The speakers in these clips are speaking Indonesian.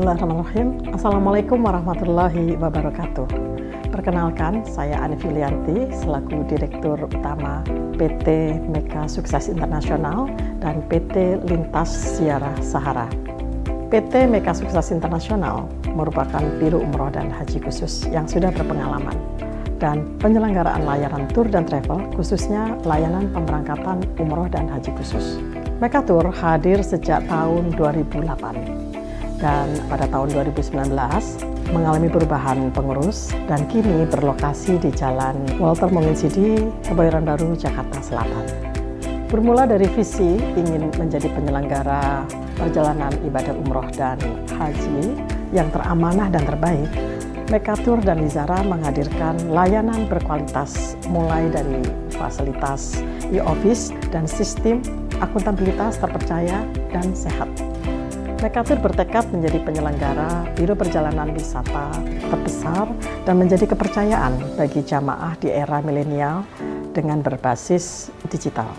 Bismillahirrahmanirrahim. Assalamualaikum warahmatullahi wabarakatuh. Perkenalkan, saya Ani Filianti selaku Direktur Utama PT Mega Sukses Internasional dan PT Lintas Ziarah Sahara. PT Mega Sukses Internasional merupakan biro umroh dan haji khusus yang sudah berpengalaman dan penyelenggaraan layanan tur dan travel, khususnya layanan pemberangkatan umroh dan haji khusus. Mekatur hadir sejak tahun 2008. Dan pada tahun 2019 mengalami perubahan pengurus dan kini berlokasi di Jalan Walter Monginsidi, Kebayoran Baru, Jakarta Selatan. Bermula dari visi ingin menjadi penyelenggara perjalanan ibadah umroh dan haji yang teramanah dan terbaik, Mekatur dan Lizara menghadirkan layanan berkualitas mulai dari fasilitas e-office dan sistem akuntabilitas terpercaya dan sehat. Mekatur bertekad menjadi penyelenggara biro perjalanan wisata terbesar dan menjadi kepercayaan bagi jamaah di era milenial dengan berbasis digital.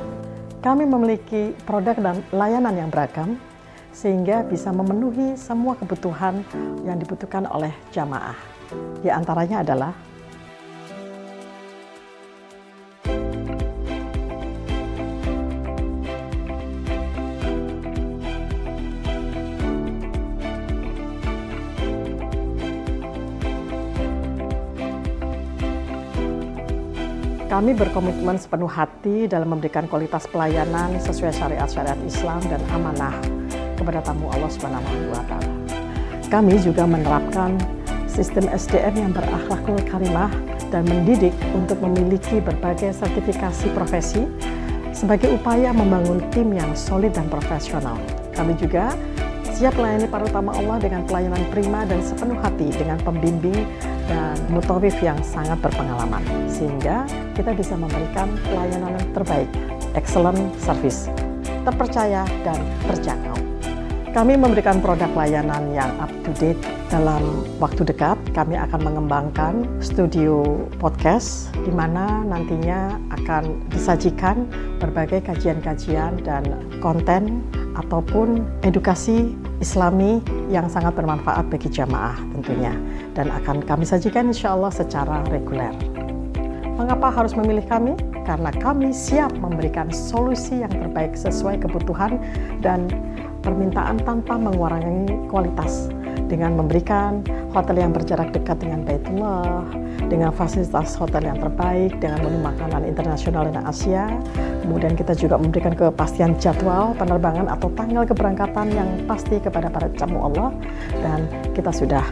Kami memiliki produk dan layanan yang beragam sehingga bisa memenuhi semua kebutuhan yang dibutuhkan oleh jamaah. Di antaranya adalah kami berkomitmen sepenuh hati dalam memberikan kualitas pelayanan sesuai syariat-syariat Islam dan amanah kepada tamu Allah Subhanahu wa Ta'ala. Kami juga menerapkan sistem SDM yang berakhlakul karimah dan mendidik untuk memiliki berbagai sertifikasi profesi sebagai upaya membangun tim yang solid dan profesional. Kami juga siap melayani para tamu Allah dengan pelayanan prima dan sepenuh hati dengan pembimbing dan mutawif yang sangat berpengalaman, sehingga kita bisa memberikan pelayanan yang terbaik, excellent service, terpercaya dan terjangkau. Kami memberikan produk layanan yang up to date. Dalam waktu dekat, kami akan mengembangkan studio podcast di mana nantinya akan disajikan berbagai kajian-kajian dan konten ataupun edukasi Islami yang sangat bermanfaat bagi jamaah tentunya, dan akan kami sajikan insya Allah secara reguler. Mengapa harus memilih kami? Karena kami siap memberikan solusi yang terbaik sesuai kebutuhan dan permintaan tanpa mengurangi kualitas, dengan memberikan hotel yang berjarak dekat dengan Baitullah, dengan fasilitas hotel yang terbaik, dengan menu makanan internasional dan Asia. Kemudian kita juga memberikan kepastian jadwal penerbangan atau tanggal keberangkatan yang pasti kepada para tamu Allah, dan kita sudah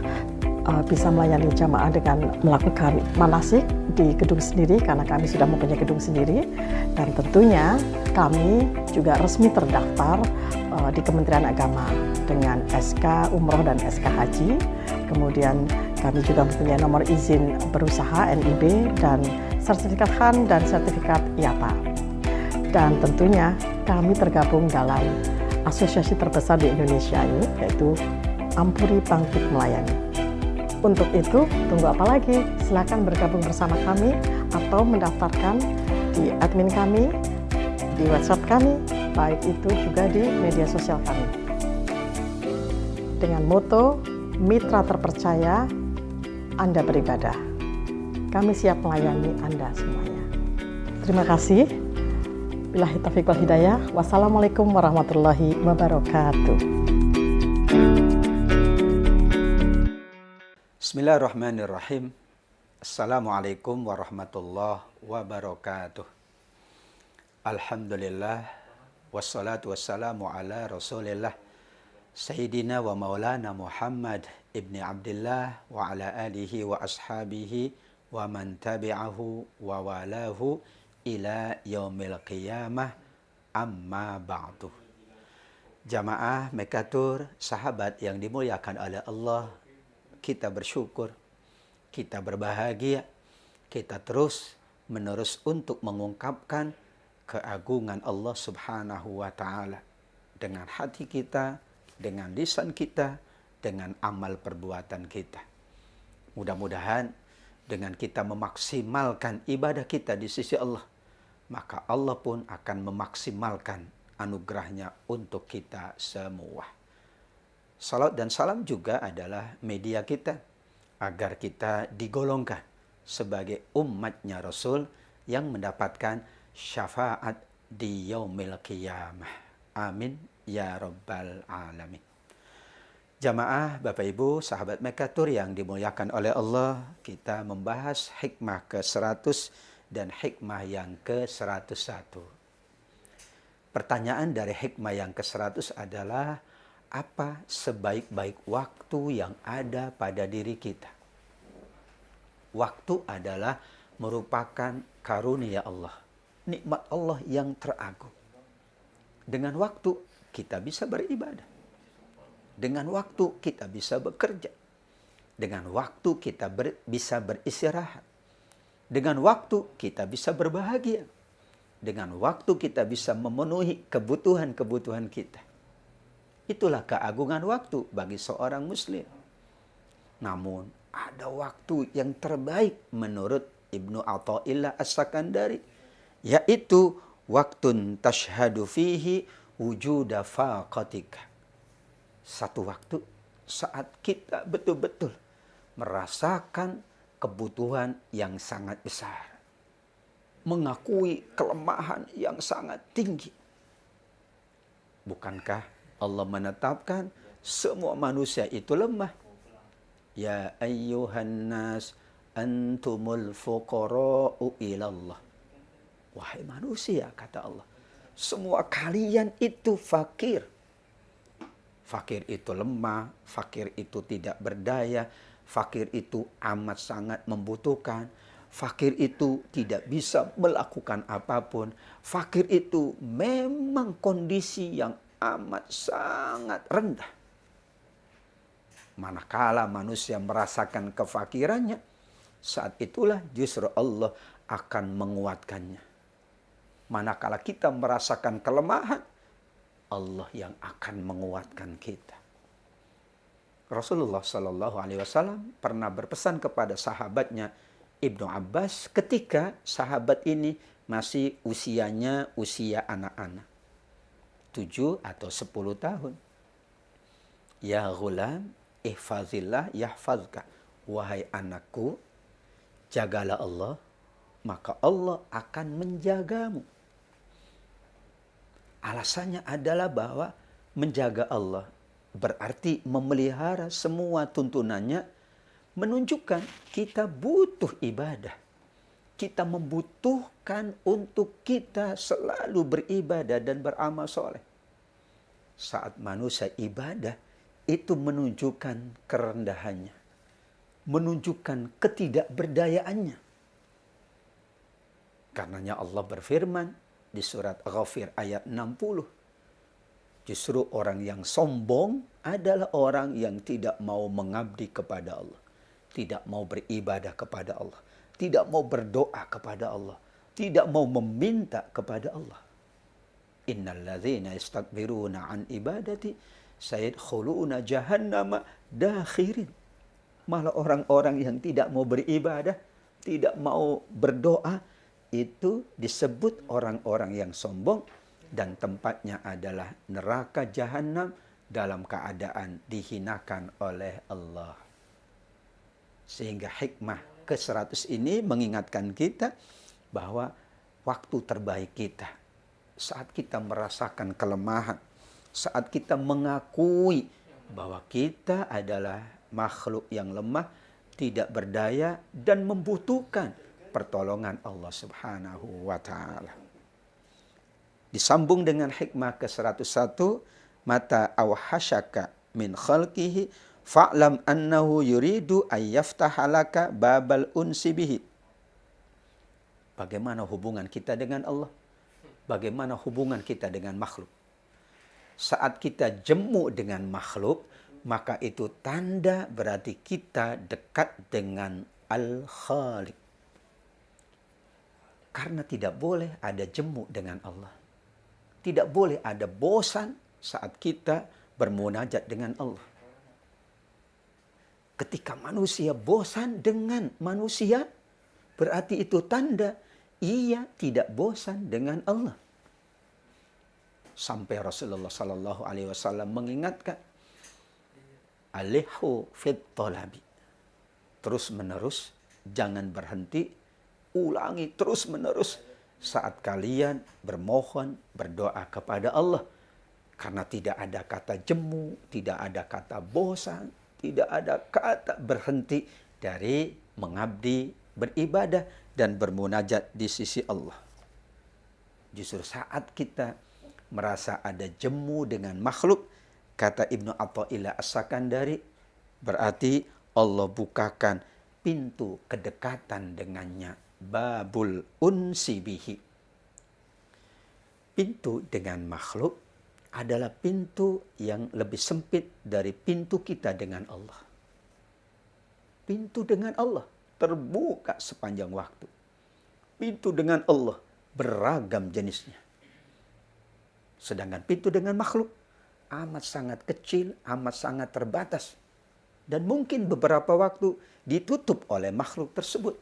bisa melayani jamaah dengan melakukan manasik di gedung sendiri karena kami sudah mempunyai gedung sendiri, dan tentunya kami juga resmi terdaftar di Kementerian Agama dengan SK Umroh dan SK Haji. Kemudian kami juga mempunyai nomor izin berusaha NIB dan sertifikat HAN dan sertifikat IATA. Dan tentunya kami tergabung dalam asosiasi terbesar di Indonesia ini, yaitu Ampuri Bangkit Melayani. Untuk itu, tunggu apa lagi? Silakan bergabung bersama kami atau mendaftarkan di admin kami, di website kami, baik itu juga di media sosial kami. Dengan moto, mitra terpercaya, Anda beribadah. Kami siap melayani Anda semuanya. Terima kasih. Billahi taufiq wal hidayah. Wassalamualaikum warahmatullahi wabarakatuh. Bismillahirrahmanirrahim. Assalamualaikum warahmatullahi wabarakatuh. Alhamdulillah, wassalatu wassalamu ala rasulillah, Sayyidina wa maulana Muhammad ibni Abdillah wa ala alihi wa ashabihi wa man tabi'ahu wa walahu ila yaumil qiyamah, amma ba'du. Jamaah Mekatur, sahabat yang dimuliakan oleh Allah, kita bersyukur, kita berbahagia, kita terus menerus untuk mengungkapkan keagungan Allah Subhanahu wa Ta'ala dengan hati kita, dengan lisan kita, dengan amal perbuatan kita. Mudah-mudahan dengan kita memaksimalkan ibadah kita di sisi Allah, maka Allah pun akan memaksimalkan anugerahnya untuk kita semua. Salat dan salam juga adalah media kita agar kita digolongkan sebagai umatnya Rasul yang mendapatkan syafaat di yaumil qiyamah. Amin ya rabbal alamin. Jamaah, Bapak Ibu, sahabat Mekatur yang dimuliakan oleh Allah, kita membahas hikmah ke-100 dan hikmah yang ke-101. Pertanyaan dari hikmah yang ke-100 adalah, apa sebaik-baik waktu yang ada pada diri kita? Waktu adalah merupakan karunia Allah, nikmat Allah yang teragung. Dengan waktu kita bisa beribadah. Dengan waktu kita bisa bekerja. Dengan waktu kita bisa beristirahat. Dengan waktu kita bisa berbahagia. Dengan waktu kita bisa memenuhi kebutuhan-kebutuhan kita. Itulah keagungan waktu bagi seorang muslim. Namun ada waktu yang terbaik menurut Ibnu Athaillah As-Sakandari, yaitu waktun tashhadu fihi wujuda faqatika. Satu waktu saat kita betul-betul merasakan kebutuhan yang sangat besar. Mengakui kelemahan yang sangat tinggi. Bukankah Allah menetapkan semua manusia itu lemah? Ya ayyuhan nas antumul fuqara'u ilallah. Wahai manusia, kata Allah, semua kalian itu fakir. Fakir itu lemah, fakir itu tidak berdaya, fakir itu amat sangat membutuhkan, fakir itu tidak bisa melakukan apapun, fakir itu memang kondisi yang amat sangat rendah. Manakala manusia merasakan kefakirannya, saat itulah justru Allah akan menguatkannya. Manakala kita merasakan kelemahan, Allah yang akan menguatkan kita. Rasulullah Shallallahu Alaihi Wasallam pernah berpesan kepada sahabatnya Ibnu Abbas ketika sahabat ini masih usianya usia anak-anak, 7 atau 10 tahun. Ya ghulam, ihfazillah yahfazka. Wahai anakku, jagalah Allah, maka Allah akan menjagamu. Alasannya adalah bahwa menjaga Allah berarti memelihara semua tuntunannya, menunjukkan kita butuh ibadah. Kita membutuhkan untuk kita selalu beribadah dan beramal soleh. Saat manusia ibadah, itu menunjukkan kerendahannya. Menunjukkan ketidakberdayaannya. Karenanya Allah berfirman di surat Ghafir ayat 60. Justru orang yang sombong adalah orang yang tidak mau mengabdi kepada Allah. Tidak mau beribadah kepada Allah. Tidak mau berdoa kepada Allah. Tidak mau meminta kepada Allah. Innalladzina yastakbiruna an ibadati sayadkhuluna jahannama dakhirin. Malah orang-orang yang tidak mau beribadah, tidak mau berdoa, itu disebut orang-orang yang sombong dan tempatnya adalah neraka jahanam dalam keadaan dihinakan oleh Allah. Sehingga hikmah ke-100 ini mengingatkan kita bahwa waktu terbaik kita saat kita merasakan kelemahan, saat kita mengakui bahwa kita adalah makhluk yang lemah, tidak berdaya dan membutuhkan pertolongan Allah Subhanahu wa ta'ala. Disambung dengan hikmah ke-101, mata awhashaka min khalqihi fa'lam annahu yuridu ayyaftahalaka babal unsi bihi. Bagaimana hubungan kita dengan Allah? Bagaimana hubungan kita dengan makhluk? Saat kita jemu dengan makhluk, maka itu tanda berarti kita dekat dengan Al-Khaliq. Karena tidak boleh ada jemu dengan Allah. Tidak boleh ada bosan saat kita bermunajat dengan Allah. Ketika manusia bosan dengan manusia, berarti itu tanda ia tidak bosan dengan Allah. Sampai Rasulullah Sallallahu Alaihi Wasallam mengingatkan, alihu fit talabi. Terus menerus, jangan berhenti, ulangi terus menerus saat kalian bermohon, berdoa kepada Allah. Karena tidak ada kata jemu, tidak ada kata bosan, tidak ada kata berhenti dari mengabdi, beribadah, dan bermunajat di sisi Allah. Justru saat kita merasa ada jemu dengan makhluk, kata Ibnu Athaillah As-Sakandari, berarti Allah bukakan pintu kedekatan dengannya. Babul unsi bihi. Pintu dengan makhluk adalah pintu yang lebih sempit dari pintu kita dengan Allah. Pintu dengan Allah terbuka sepanjang waktu. Pintu dengan Allah beragam jenisnya. Sedangkan pintu dengan makhluk amat sangat kecil, amat sangat terbatas. Dan mungkin beberapa waktu ditutup oleh makhluk tersebut.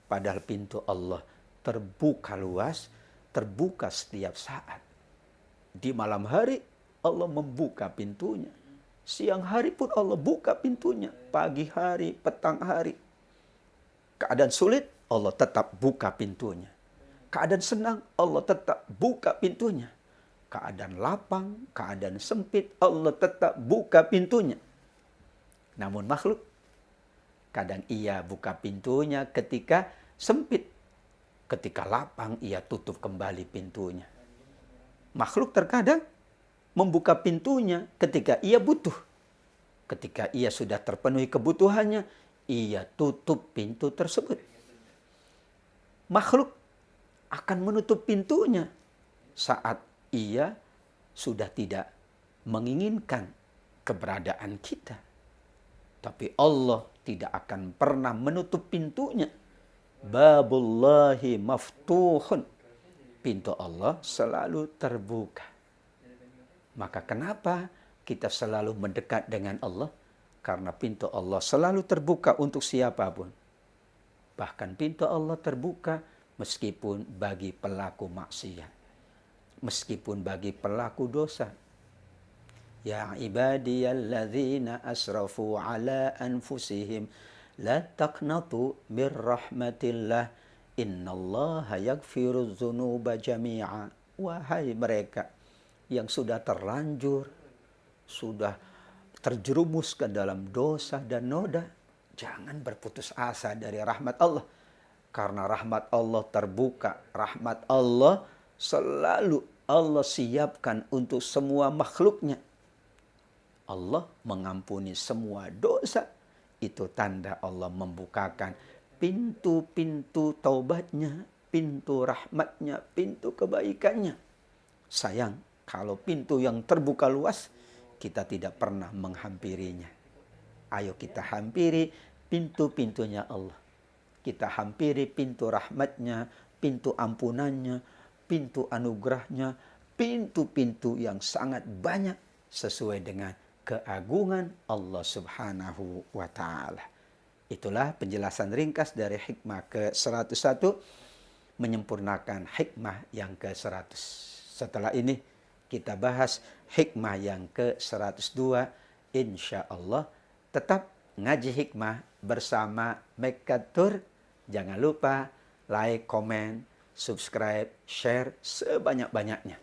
Padahal pintu Allah terbuka luas, terbuka setiap saat. Di malam hari Allah membuka pintunya. Siang hari pun Allah buka pintunya. Pagi hari, petang hari. Keadaan sulit, Allah tetap buka pintunya. Keadaan senang, Allah tetap buka pintunya. Keadaan lapang, keadaan sempit, Allah tetap buka pintunya. Namun makhluk, kadang ia buka pintunya ketika sempit. Ketika lapang, ia tutup kembali pintunya. Makhluk terkadang membuka pintunya ketika ia butuh. Ketika ia sudah terpenuhi kebutuhannya, ia tutup pintu tersebut. Makhluk akan menutup pintunya saat ia sudah tidak menginginkan keberadaan kita. Tapi Allah tidak akan pernah menutup pintunya. Babullahi maftuhun. Pintu Allah selalu terbuka. Maka kenapa kita selalu mendekat dengan Allah? Karena pintu Allah selalu terbuka untuk siapapun. Bahkan pintu Allah terbuka meskipun bagi pelaku maksiat. Meskipun bagi pelaku dosa. Ya ibadiyalladzina asrafu ala anfusihim la taqnatu mir rahmatillah. Innallaha yaghfirudz dzunuba jami'a. Wahai mereka yang sudah terlanjur, sudah terjerumus ke dalam dosa dan noda, jangan berputus asa dari rahmat Allah. Karena rahmat Allah terbuka, rahmat Allah selalu Allah siapkan untuk semua makhluknya. Allah mengampuni semua dosa. Itu tanda Allah membukakan pintu-pintu taubatnya, pintu rahmatnya, pintu kebaikannya. Sayang, kalau pintu yang terbuka luas, kita tidak pernah menghampirinya. Ayo kita hampiri pintu-pintunya Allah. Kita hampiri pintu rahmatnya, pintu ampunannya, pintu anugerahnya, pintu-pintu yang sangat banyak sesuai dengan keagungan Allah Subhanahu wa Ta'ala. Itulah penjelasan ringkas dari hikmah ke-101, menyempurnakan hikmah yang ke-100. Setelah ini kita bahas hikmah yang ke-102. Insya Allah tetap ngaji hikmah bersama Mekatur. Jangan lupa like, komen, subscribe, share sebanyak-banyaknya.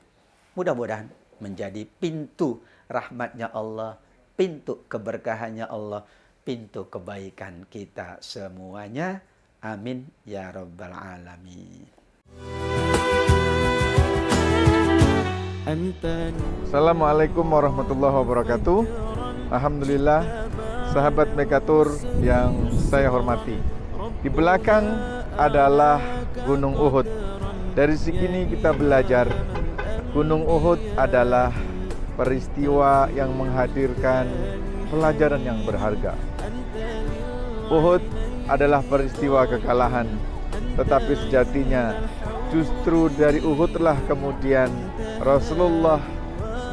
Mudah-mudahan menjadi pintu rahmatnya Allah, pintu keberkahannya Allah, pintu kebaikan kita semuanya. Amin ya rabbal alamin. Assalamualaikum warahmatullahi wabarakatuh. Alhamdulillah, sahabat Mekatur yang saya hormati. Di belakang adalah Gunung Uhud. Dari sini kita belajar Gunung Uhud adalah peristiwa yang menghadirkan pelajaran yang berharga. Uhud adalah peristiwa kekalahan, tetapi sejatinya justru dari Uhudlah kemudian Rasulullah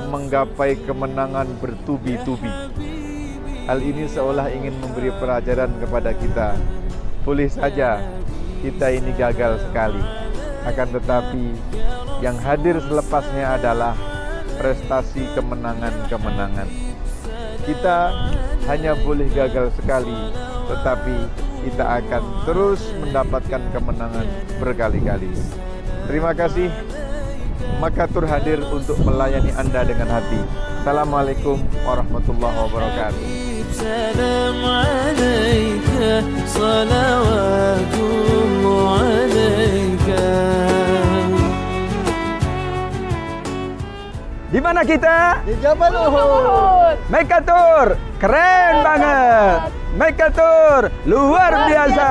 menggapai kemenangan bertubi-tubi. Hal ini seolah ingin memberi pelajaran kepada kita. Boleh saja kita ini gagal sekali, akan tetapi yang hadir selepasnya adalah prestasi kemenangan-kemenangan. Kita hanya boleh gagal sekali, tetapi kita akan terus mendapatkan kemenangan berkali-kali. Terima kasih. Makatur hadir untuk melayani Anda dengan hati. Assalamualaikum warahmatullahi wabarakatuh. سلام عليك صلوات الله عليك. Di mana kita? Di Jabal Uhud. Mekatur, keren banget. Mekatur, luar biasa.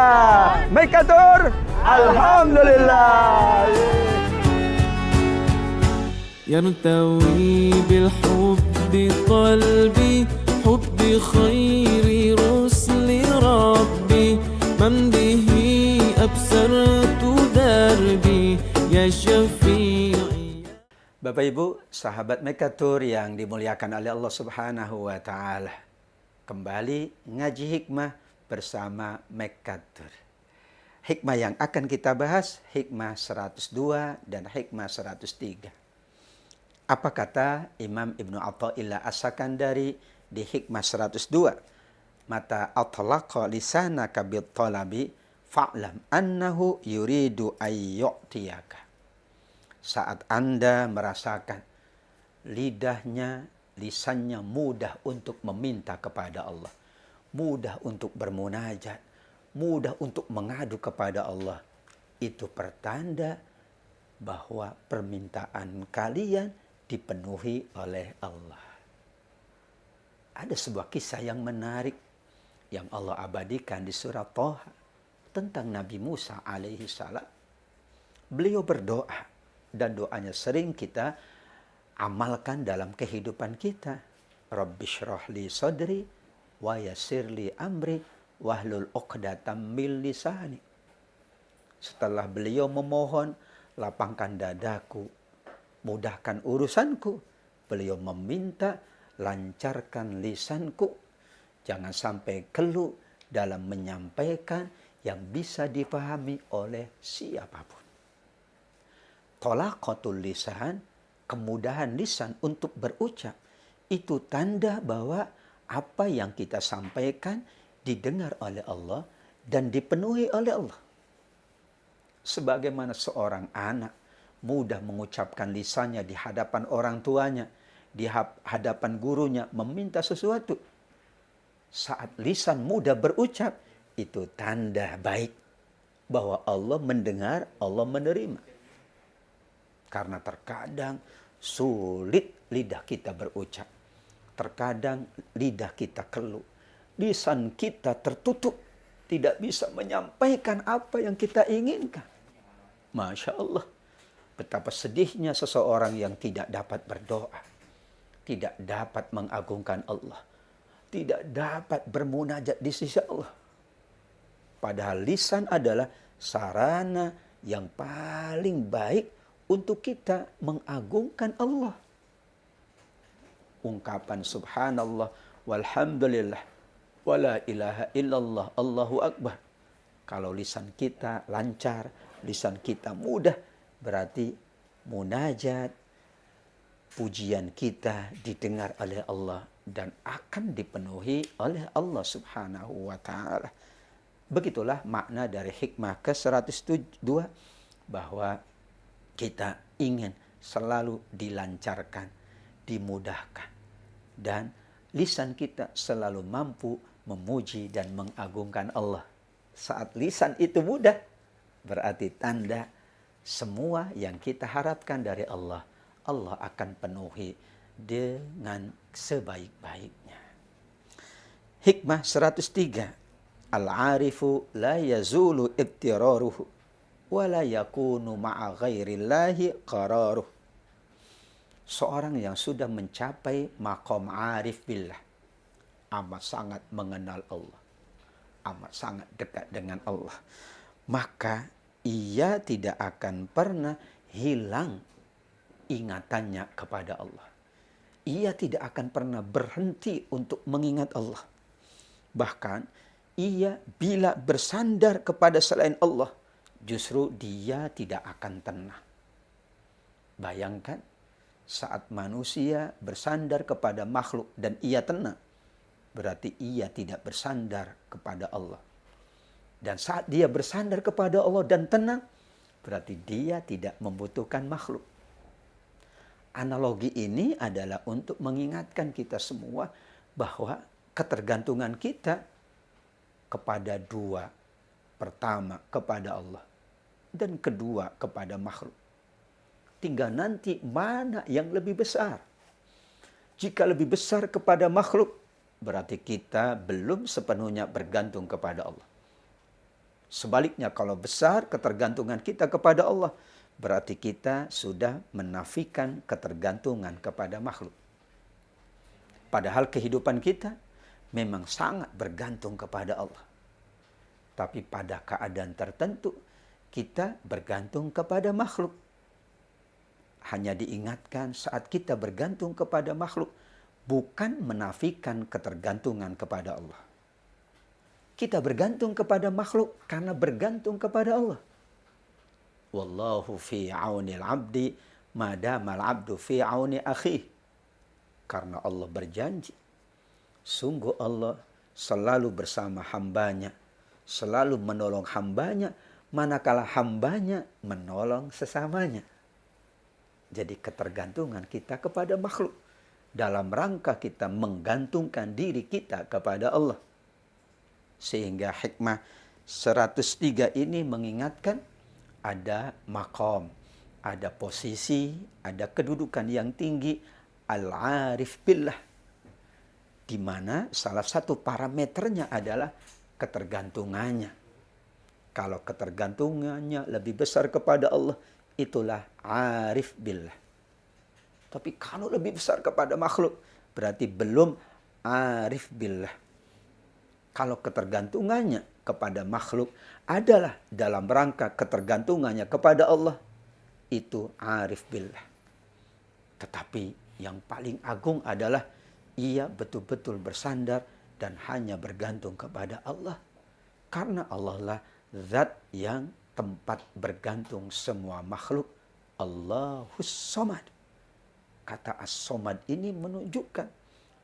Mekatur, alhamdulillah. يرتوي بالحب قلبي حب خير رسل ربي من به أبصرت دربي يا شفيعي. Bapak Ibu, sahabat Mekatur yang dimuliakan oleh Allah Subhanahu wa taala. Kembali ngaji hikmah bersama Mekatur. Hikmah yang akan kita bahas hikmah 102 dan hikmah 103. Apa kata Imam Ibnu Athaillah As-Sakandari di hikmah 102? Mata atlaqa lisanaka bit talabi fa'lam annahu yuridu ayyu'tiyaka. Saat Anda merasakan lisannya mudah untuk meminta kepada Allah, mudah untuk bermunajat, mudah untuk mengadu kepada Allah, itu pertanda bahwa permintaan kalian dipenuhi oleh Allah. Ada sebuah kisah yang menarik yang Allah abadikan di surat Thaha tentang Nabi Musa alaihi salam. Beliau berdoa dan doanya sering kita amalkan dalam kehidupan kita. Rabbi shrah li sadri wa yassir li amri wahlul 'uqdatam min lisani. Setelah beliau memohon, lapangkan dadaku, mudahkan urusanku, beliau meminta lancarkan lisanku, jangan sampai keluh dalam menyampaikan yang bisa dipahami oleh siapapun. Tolaqatul lisan, kemudahan lisan untuk berucap, itu tanda bahwa apa yang kita sampaikan didengar oleh Allah dan dipenuhi oleh Allah. Sebagaimana seorang anak mudah mengucapkan lisannya di hadapan orang tuanya, di hadapan gurunya meminta sesuatu. Saat lisan mudah berucap, itu tanda baik bahwa Allah mendengar, Allah menerima. Karena terkadang sulit lidah kita berucap. Terkadang lidah kita keluh. Lisan kita tertutup, tidak bisa menyampaikan apa yang kita inginkan. Masya Allah. Betapa sedihnya seseorang yang tidak dapat berdoa, tidak dapat mengagungkan Allah, tidak dapat bermunajat di sisi Allah. Padahal lisan adalah sarana yang paling baik untuk kita mengagungkan Allah. Ungkapan subhanallah, walhamdulillah, wala ilaha illallah, Allahu akbar. Kalau lisan kita lancar, lisan kita mudah, berarti munajat, pujian kita didengar oleh Allah dan akan dipenuhi oleh Allah Subhanahu wa taala. Begitulah makna dari hikmah ke-102, bahwa kita ingin selalu dilancarkan, dimudahkan, dan lisan kita selalu mampu memuji dan mengagungkan Allah. Saat lisan itu mudah, berarti tanda semua yang kita harapkan dari Allah, Allah akan penuhi dengan sebaik-baiknya. Hikmah 103. Al-arifu la yazulu ibtiraruhu wa la yakunu ma'a ghairillahi qararuh. Seorang yang sudah mencapai maqam arif billah, amat sangat mengenal Allah, amat sangat dekat dengan Allah, maka ia tidak akan pernah hilang ingatannya kepada Allah. Ia tidak akan pernah berhenti untuk mengingat Allah. Bahkan ia bila bersandar kepada selain Allah, justru dia tidak akan tenang. Bayangkan saat manusia bersandar kepada makhluk dan ia tenang, berarti ia tidak bersandar kepada Allah. Dan saat dia bersandar kepada Allah dan tenang, berarti dia tidak membutuhkan makhluk. Analogi ini adalah untuk mengingatkan kita semua bahwa ketergantungan kita kepada dua. Pertama, kepada Allah. Dan kedua, kepada makhluk. Tinggal nanti mana yang lebih besar. Jika lebih besar kepada makhluk, berarti kita belum sepenuhnya bergantung kepada Allah. Sebaliknya, kalau besar ketergantungan kita kepada Allah, berarti kita sudah menafikan ketergantungan kepada makhluk. Padahal kehidupan kita memang sangat bergantung kepada Allah. Tapi pada keadaan tertentu, kita bergantung kepada makhluk. Hanya diingatkan saat kita bergantung kepada makhluk, bukan menafikan ketergantungan kepada Allah. Kita bergantung kepada makhluk karena bergantung kepada Allah. Wallahu fi aunil abdi madamal abdu fi auni akhih. Karena Allah berjanji, sungguh Allah selalu bersama hambanya, selalu menolong hambanya, manakala hambanya menolong sesamanya. Jadi ketergantungan kita kepada makhluk dalam rangka kita menggantungkan diri kita kepada Allah. Sehingga hikmah 103 ini mengingatkan ada maqam, ada posisi, ada kedudukan yang tinggi al-arif billah, di mana salah satu parameternya adalah ketergantungannya. Kalau ketergantungannya lebih besar kepada Allah, itulah arif billah. Tapi kalau lebih besar kepada makhluk, berarti belum arif billah. Kalau ketergantungannya kepada makhluk adalah dalam rangka ketergantungannya kepada Allah, itu arif billah. Tetapi yang paling agung adalah ia betul-betul bersandar dan hanya bergantung kepada Allah. Karena Allah lah zat yang tempat bergantung semua makhluk. Allahus Somad. Kata As-Somad ini menunjukkan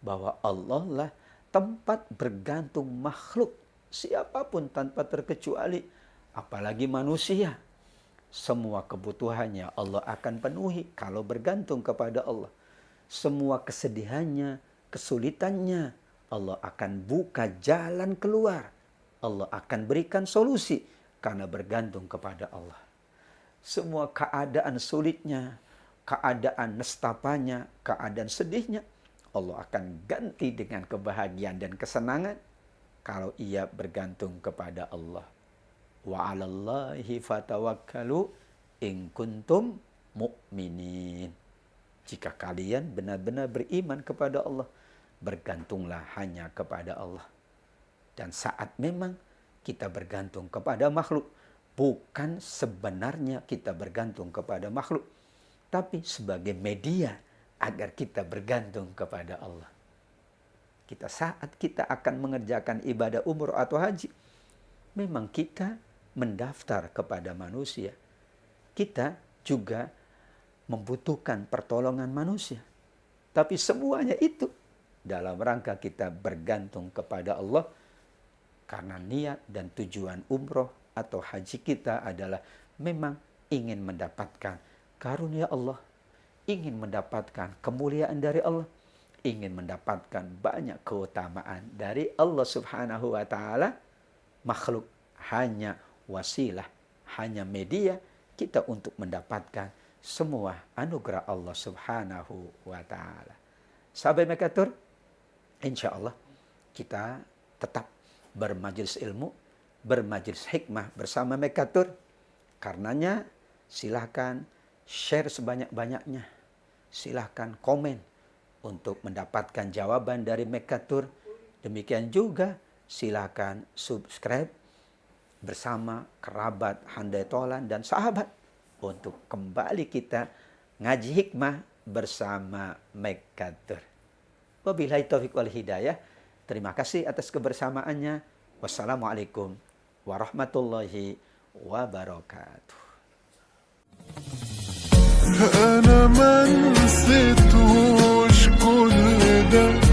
bahwa Allah lah tempat bergantung makhluk. Siapapun tanpa terkecuali. Apalagi manusia. Semua kebutuhannya Allah akan penuhi kalau bergantung kepada Allah. Semua kesedihannya, kesulitannya, Allah akan buka jalan keluar. Allah akan berikan solusi karena bergantung kepada Allah. Semua keadaan sulitnya, keadaan nestapanya, keadaan sedihnya, Allah akan ganti dengan kebahagiaan dan kesenangan kalau ia bergantung kepada Allah. Wa 'alallahi fatawakkalu in kuntum mu'minin. Jika kalian benar-benar beriman kepada Allah, bergantunglah hanya kepada Allah. Dan saat memang kita bergantung kepada makhluk, bukan sebenarnya kita bergantung kepada makhluk, tapi sebagai media agar kita bergantung kepada Allah. Saat kita akan mengerjakan ibadah umroh atau haji, memang kita mendaftar kepada manusia. Kita juga membutuhkan pertolongan manusia. Tapi semuanya itu dalam rangka kita bergantung kepada Allah, karena niat dan tujuan umroh atau haji kita adalah memang ingin mendapatkan karunia Allah, ingin mendapatkan kemuliaan dari Allah, ingin mendapatkan banyak keutamaan dari Allah Subhanahu wa Ta'ala. Makhluk hanya wasilah, hanya media kita untuk mendapatkan semua anugerah Allah Subhanahu wa Ta'ala. Sahabat Mekatur, insya Allah kita tetap bermajelis ilmu, bermajelis hikmah bersama Mekatur. Karenanya silahkan share sebanyak-banyaknya. Silahkan komen untuk mendapatkan jawaban dari Mekatur. Demikian juga silahkan subscribe bersama kerabat, handai tolan, dan sahabat untuk kembali kita ngaji hikmah bersama Mekatur. Wabillahi taufiq wal hidayah. Terima kasih atas kebersamaannya. Wassalamualaikum warahmatullahi wabarakatuh. أنا ما نسيتوش كل ده